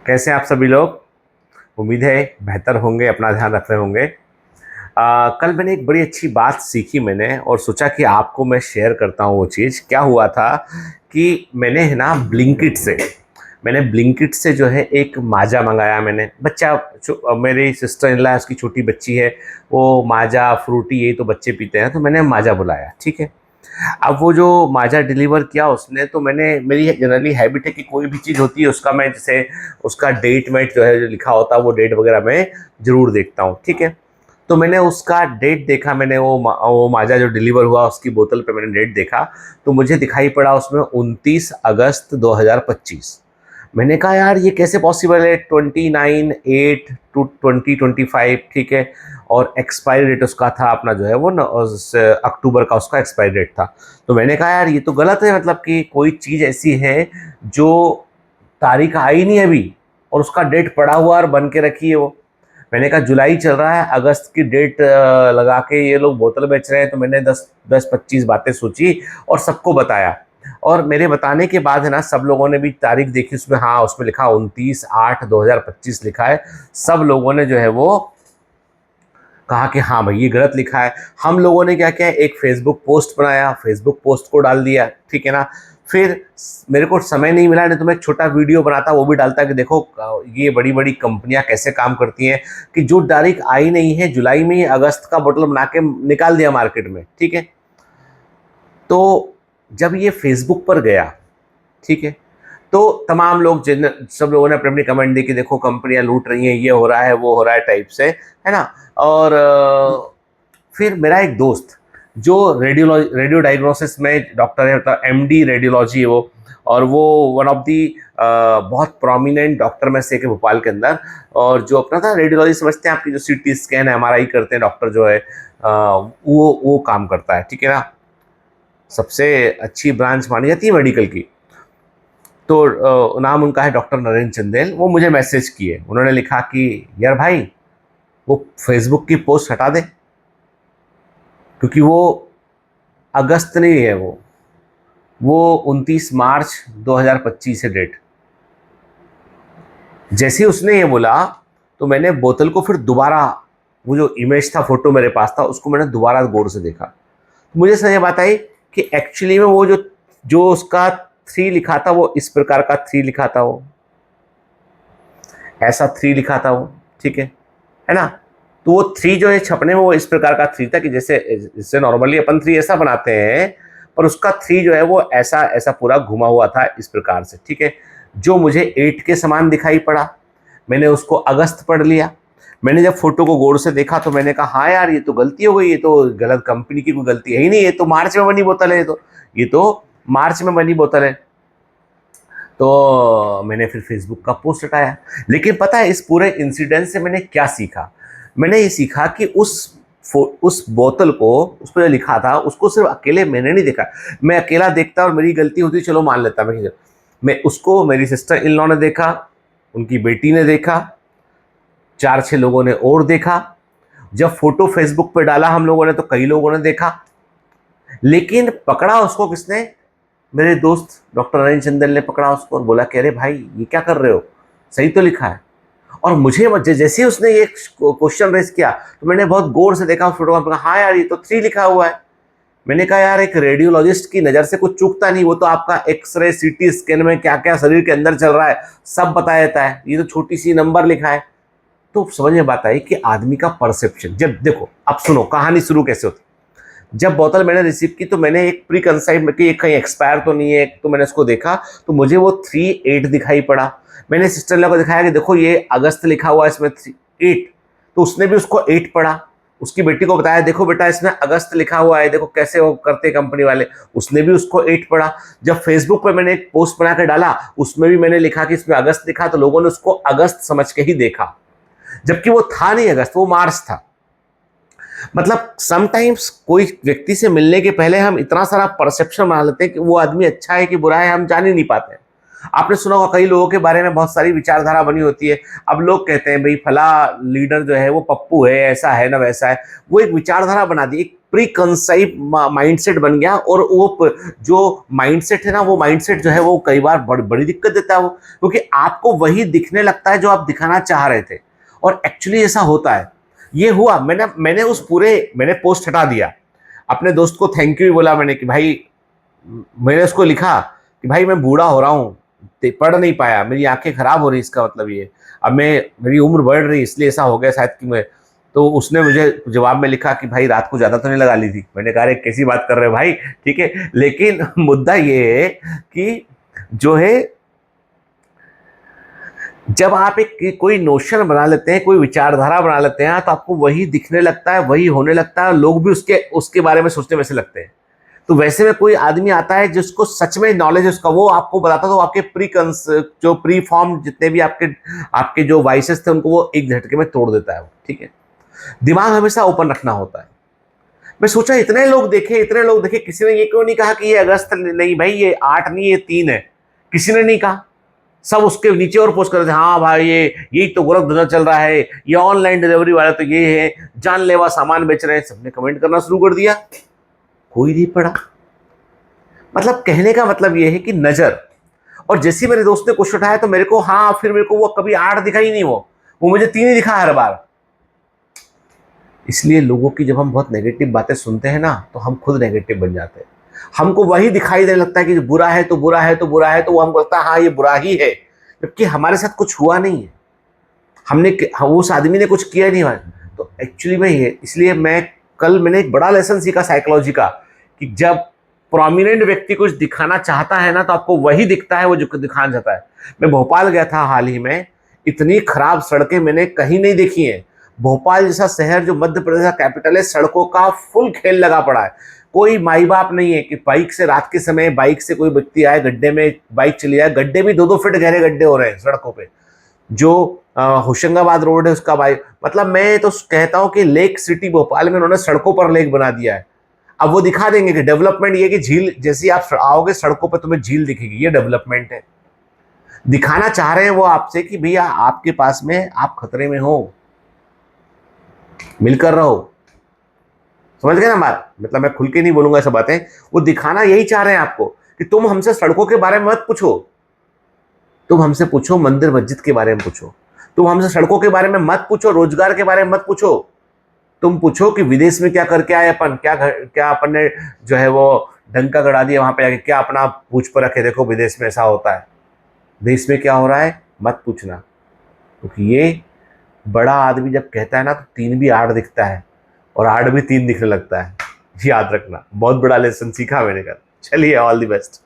कैसे हैं आप सभी लोग। उम्मीद है बेहतर होंगे, अपना ध्यान रख रहे होंगे। कल मैंने एक बड़ी अच्छी बात सीखी मैंने और सोचा कि आपको मैं शेयर करता हूँ। वो चीज़ क्या हुआ था कि मैंने है ना ब्लिंकिट से जो है एक माजा मंगाया। मैंने बच्चा मेरी सिस्टर इन लॉ उसकी छोटी बच्ची है, वो माजा फ्रूटी यही तो बच्चे पीते हैं, तो मैंने माजा बुलाया। ठीक है। अब वो जो माजा डिलीवर किया उसने, तो मैंने मेरी जनरली हैबिट है कि कोई भी चीज़ होती है उसका मैं जैसे उसका डेट वेट जो है जो लिखा होता है वो डेट वगैरह मैं ज़रूर देखता हूँ। ठीक है। तो मैंने उसका डेट देखा, मैंने वो माजा जो डिलीवर हुआ उसकी बोतल पे मैंने डेट देखा, तो मुझे दिखाई पड़ा उसमें 29 अगस्त 2025। मैंने कहा यार ये कैसे पॉसिबल है, 29/8/2025। ठीक है। और एक्सपायरी डेट उसका था अपना जो है वो अक्टूबर का उसका एक्सपायरी डेट था। तो मैंने कहा यार ये तो गलत है, मतलब कि कोई चीज़ ऐसी है जो तारीख आई नहीं अभी और उसका डेट पड़ा हुआ और बन के रखी है वो। मैंने कहा जुलाई चल रहा है, अगस्त की डेट लगा के ये लोग बोतल बेच रहे हैं। तो मैंने 10-25 बातें सोची और सबको बताया। और मेरे बताने के बाद है ना सब लोगों ने भी तारीख देखी, उसमें हाँ उसमें लिखा 29/8/2025 लिखा है। सब लोगों ने जो है वो कहा कि हाँ भाई ये गलत लिखा है। हम लोगों ने क्या किया, एक फेसबुक पोस्ट बनाया, फेसबुक पोस्ट को डाल दिया। ठीक है ना। फिर मेरे को समय नहीं मिला, नहीं तो मैं एक छोटा वीडियो बनाता वो भी डालता कि देखो ये बड़ी बड़ी कंपनियां कैसे काम करती हैं कि जो तारीख आई नहीं है जुलाई में ही अगस्त का बोतल बना के निकाल दिया मार्केट में। ठीक है। तो जब ये फेसबुक पर गया, ठीक है, तो तमाम लोग जिन सब लोगों ने अपनी अपनी कमेंट दी कि देखो कंपनियां लूट रही हैं, ये हो रहा है वो हो रहा है टाइप से, है ना। और फिर मेरा एक दोस्त जो रेडियो डायग्नोसिस में डॉक्टर है, मतलब एमडी रेडियोलॉजी है वो, और वो वन ऑफ दी बहुत प्रोमिनेंट डॉक्टर में से एक है भोपाल के अंदर। और जो अपना था रेडियोलॉजी समझते हैं आपकी, जो सीटी स्कैन एमआरआई करते हैं डॉक्टर जो है, वो काम करता है। ठीक है ना। सबसे अच्छी ब्रांच मानी जाती है मेडिकल की। तो नाम उनका है डॉक्टर नरेंद्र चंदेल। वो मुझे मैसेज किए, उन्होंने लिखा कि यार भाई वो फेसबुक की पोस्ट हटा दे, क्योंकि वो अगस्त नहीं है, वो 29 मार्च 2025 है डेट। जैसे ही उसने ये बोला तो मैंने बोतल को फिर दोबारा, वो जो इमेज था फोटो मेरे पास था उसको मैंने दोबारा गौर से देखा। मुझे समझ बात आई कि एक्चुअली में वो जो जो उसका 3 लिखा था वो इस प्रकार का 3 लिखा था, वो ऐसा 3 लिखा था वो। ठीक है ना। तो वो 3 जो है छपने में वो इस प्रकार का 3 था कि जैसे जैसे नॉर्मली अपन 3 ऐसा बनाते हैं, पर उसका 3 जो है वो ऐसा ऐसा पूरा घुमा हुआ था इस प्रकार से। ठीक है। जो मुझे 8 के समान दिखाई पड़ा, मैंने उसको अगस्त पढ़ लिया। मैंने जब फोटो को गौर से देखा तो मैंने कहा हाँ यार ये तो गलती हो गई, ये तो गलत कंपनी की कोई गलती है ही नहीं, ये तो मार्च में बनी बोतल है, ये तो मार्च में बनी बोतल है। तो मैंने फिर फेसबुक का पोस्ट हटाया। लेकिन पता है इस पूरे इंसिडेंट से मैंने क्या सीखा। मैंने ये सीखा कि उस बोतल को उस पर जो लिखा था उसको सिर्फ अकेले मैंने नहीं देखा। मैं अकेला देखता और मेरी गलती होती चलो मान लेता मैं उसको मेरी सिस्टर इन लॉ ने देखा, उनकी बेटी ने देखा, 4-6 लोगों ने और देखा। जब फोटो फेसबुक पे डाला हम लोगों ने तो कई लोगों ने देखा। लेकिन पकड़ा उसको किसने? मेरे दोस्त डॉक्टर नरेंद्र चंदेल ने पकड़ा उसको और बोला कि अरे भाई ये क्या कर रहे हो, सही तो लिखा है। और मुझे जैसे ही उसने ये क्वेश्चन रेज किया तो मैंने बहुत गौर से देखा फोटो में, हाँ यार ये तो 3 लिखा हुआ है। मैंने कहा यार एक रेडियोलॉजिस्ट की नज़र से कुछ चूकता नहीं, वो तो आपका एक्सरे सीटी स्कैन में क्या क्या शरीर के अंदर चल रहा है सब बता देता है, ये तो छोटी सी नंबर लिखा है। तो समझ में बात आई कि आदमी का परसेप्शन, जब देखो अब सुनो कहानी शुरू कैसे होती। जब बोतल मैंने रिसीव की तो मैंने एक प्री कंसाइड में कि कहीं एक्सपायर तो नहीं है, तो मैंने उसको देखा तो मुझे वो 3/8 दिखाई पड़ा। मैंने सिस्टर लॉ को दिखाया कि देखो ये अगस्त लिखा हुआ है इसमें 8, तो उसने भी उसको 8 पढ़ा। उसकी बेटी को बताया देखो बेटा इसमें अगस्त लिखा हुआ है, देखो कैसे वो करते कंपनी वाले, उसने भी उसको 8 पढ़ा। जब फेसबुक पे मैंने एक पोस्ट बना कर डाला उसमें भी मैंने लिखा कि इसमें अगस्त लिखा, तो लोगों ने उसको अगस्त समझ के ही देखा, जबकि वो था नहीं अगस्त, वो मार्च था। मतलब समटाइम्स कोई व्यक्ति से मिलने के पहले हम इतना सारा परसेप्शन बना लेते हैं कि वो आदमी अच्छा है कि बुरा है हम जान ही नहीं पाते हैं। आपने सुना होगा कई लोगों के बारे में बहुत सारी विचारधारा बनी होती है। अब लोग कहते हैं भाई फला लीडर जो है वो पप्पू है, ऐसा है ना वैसा है, वो एक विचारधारा बना दी, एक प्री कंसाइव माइंडसेट बन गया, और वो जो माइंडसेट है ना, वो माइंडसेट जो है वो कई बार बड़ी दिक्कत देता है वो, क्योंकि आपको वही दिखने लगता है जो आप दिखाना चाह रहे थे, और एक्चुअली ऐसा होता है। ये हुआ, मैंने पोस्ट हटा दिया, अपने दोस्त को थैंक यू बोला मैंने कि भाई, मैंने उसको लिखा कि भाई मैं बूढ़ा हो रहा हूँ, पढ़ नहीं पाया, मेरी आंखें खराब हो रही, इसका मतलब ये, अब मेरी उम्र बढ़ रही इसलिए ऐसा हो गया शायद कि मैं। तो उसने मुझे जवाब में लिखा कि भाई रात को ज्यादा तो नहीं लगा ली थी। मैंने कहा अरे कैसी बात कर रहे हो भाई, ठीक है, लेकिन मुद्दा ये है कि जो है, जब आप एक कोई नोशन बना लेते हैं, कोई विचारधारा बना लेते हैं, तो आपको वही दिखने लगता है, वही होने लगता है, लोग भी उसके बारे में सोचने वैसे लगते हैं। तो वैसे में कोई आदमी आता है जिसको सच में नॉलेज है उसका, वो आपको बताता है, तो आपके जो प्री फॉर्म जितने भी आपके जो वाइसेस थे उनको वो एक झटके में तोड़ देता है, ठीक है। दिमाग हमेशा ओपन रखना होता है। मैं सोचा इतने लोग देखे, किसी ने ये क्यों नहीं कहा कि ये अगस्त नहीं भाई, ये 8 नहीं, ये 3 है, किसी ने नहीं कहा। सब उसके नीचे और पोस्ट कर रहे थे, हाँ भाई ये यही तो गोरख धंधा चल रहा है, ये ऑनलाइन डिलीवरी वाले तो ये है, जानलेवा सामान बेच रहे हैं। सबने कमेंट करना शुरू कर दिया, कोई नहीं पड़ा। मतलब कहने का मतलब ये है कि नजर, और जैसे मेरे दोस्त ने क्वेश्चन उठाया तो मेरे को, हाँ, फिर मेरे को वो कभी 8 दिखा ही नहीं, वो मुझे 3 ही दिखा हर बार। इसलिए लोगों की जब हम बहुत नेगेटिव बातें सुनते हैं ना, तो हम खुद नेगेटिव बन जाते हैं। हमको वही दिखाई देने लगता है कि बुरा है तो बुरा है तो बुरा है, तो वो हमको लगता है हाँ ये बुरा ही है, जबकि हमारे साथ कुछ हुआ नहीं है, उस आदमी ने कुछ किया नहीं हुआ। तो एक्चुअली में ये, इसलिए मैंने एक बड़ा लेसन सीखा साइकोलॉजी का, कि जब प्रोमिनेंट व्यक्ति कुछ दिखाना चाहता है ना, तो आपको वही दिखता है वो जो दिखाना चाहता है। मैं भोपाल गया था हाल ही में, इतनी खराब सड़कें मैंने कहीं नहीं देखी हैं। भोपाल जैसा शहर जो मध्य प्रदेश का कैपिटल है, सड़कों का फुल खेल लगा पड़ा है। कोई माई बाप नहीं है कि बाइक से रात के समय बाइक से कोई व्यक्ति आए, गड्ढे में बाइक चली जाए। गड्ढे भी 2-2 फीट गहरे गड्ढे हो रहे हैं सड़कों पे। जो होशंगाबाद रोड है उसका बाइक, मतलब मैं तो कहता हूं कि लेक सिटी भोपाल में उन्होंने सड़कों पर लेक बना दिया है। अब वो दिखा देंगे कि डेवलपमेंट ये कि झील, जैसे आप आओगे सड़कों पर तुम्हें झील दिखेगी, ये डेवलपमेंट है। दिखाना चाह रहे हैं वो आपसे कि भैया आपके पास में, आप खतरे में हो, मिलकर रहो। समझ गए ना बात? मतलब मैं खुल के नहीं बोलूंगा सब बातें, वो दिखाना यही चाह रहे हैं आपको कि तुम हमसे सड़कों के बारे में मत पूछो, तुम हमसे पूछो मंदिर मस्जिद के बारे में पूछो, तुम हमसे सड़कों के बारे में मत पूछो, रोजगार के बारे में मत पूछो। तुम पूछो कि विदेश में क्या करके आए अपन, क्या अपन ने जो है वो डंका गड़ा दिया वहां पे जाके, क्या अपना पूछ पर रखे, देखो विदेश में ऐसा होता है, देश में क्या हो रहा है, मत पूछना। क्योंकि ये बड़ा आदमी जब कहता है ना, तो 3 भी 8 दिखता है, और 8 भी 3 दिखने लगता है। याद रखना, बहुत बड़ा लेसन सीखा मैंने कर। चलिए, ऑल द बेस्ट।